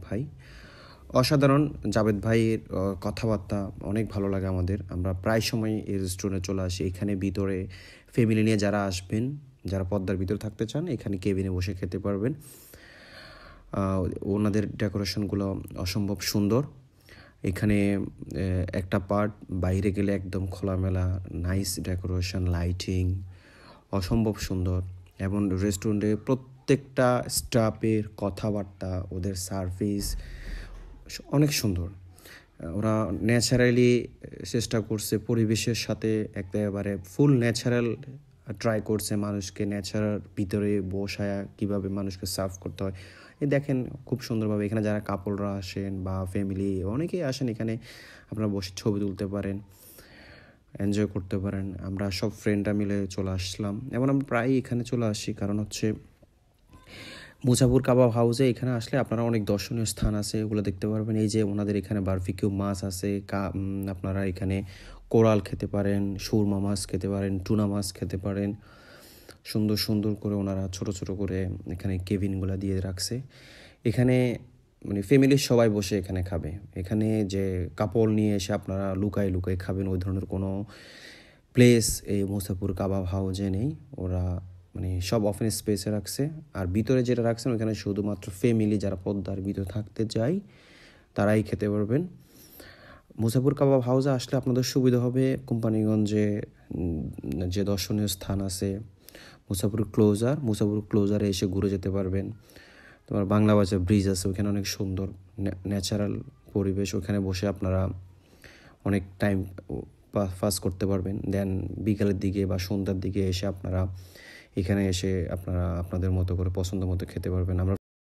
ভাই। অসাধারণ জাবেদ ভাইয়ের কথাবার্তা অনেক ভালো লাগে আমাদের। আমরা প্রায় সময় এই রেস্টুরেন্টে চলে আসি। এখানে ভিতরে ফ্যামিলি নিয়ে যারা আসবেন, যারা পদ্মার ভিতরে থাকতে চান, এখানে কেবিনে বসে খেতে পারবেন। ওনাদের ডেকোরেশনগুলো অসম্ভব সুন্দর। এখানে একটা পার্ট বাইরে গেলে একদম খোলামেলা, নাইস ডেকোরেশন, লাইটিং অসম্ভব সুন্দর। এবং রেস্টুরেন্টে প্রত্যেকটা স্টাফের কথাবার্তা, ওদের সার্ভিস অনেক সুন্দর। ওরা ন্যাচারালি চেষ্টা করছে পরিবেশের সাথে একেবারে ফুল ন্যাচারাল ট্রাই করছে মানুষকে ন্যাচারাল ভিতরে বসায় কীভাবে মানুষকে সার্ভ করতে হয়। এই দেখেন খুব সুন্দরভাবে এখানে যারা কাপলরা আসেন বা ফ্যামিলি অনেকেই আসেন, এখানে আপনারা বসে ছবি তুলতে পারেন, এনজয় করতে পারেন। আমরা সব ফ্রেন্ডরা মিলে চলে আসলাম এবং আমরা প্রায়ই এখানে চলে আসি, কারণ হচ্ছে মুসাপুর কাবাব হাউসে এখানে আসলে আপনারা অনেক দর্শনীয় স্থান আছে, এগুলো দেখতে পারবেন। এই যে ওনাদের এখানে বারবিকিউ মাছ আছে, আপনারা এখানে কোরাল খেতে পারেন, সুরমা মাছ খেতে পারেন, টুনা মাছ খেতে পারেন। সুন্দর সুন্দর করে ওনারা ছোট ছোট করে এখানে কেবিনগুলো দিয়ে রাখছে। এখানে মানে ফ্যামিলির সবাই বসে এখানে খাবে। এখানে যে কাপড় নিয়ে এসে আপনারা লুকায় লুকায় খাবেন ওই ধরনের কোনো প্লেস এই মুসাপুর কাবাব হাউসে নেই। ওরা মানে সব ওপেন স্পেসে রাখছে। আর ভিতরে যেটা রাখছেন ওখানে শুধুমাত্র ফ্যামিলি যারা পদ্মার ভিতরে থাকতে চায় তারাই খেতে পারবেন। মুসাপুর কাবাব হাউসে আসলে আপনাদের সুবিধা হবে, কোম্পানিগঞ্জে যে দর্শনীয় স্থান আছে মুসাপুর ক্লোজারে এসে ঘুরে যেতে পারবেন। তোমার বাংলা বাজার ব্রিজ আছে, ওখানে অনেক সুন্দর ন্যাচারাল পরিবেশ, ওখানে বসে আপনারা অনেক টাইম পাস করতে পারবেন। দেন বিকালের দিকে বা সন্ধ্যার দিকে এসে আপনারা এখানে এসে আপনারা আপনাদের মতো করে পছন্দ মতো খেতে পারবেন। আমরা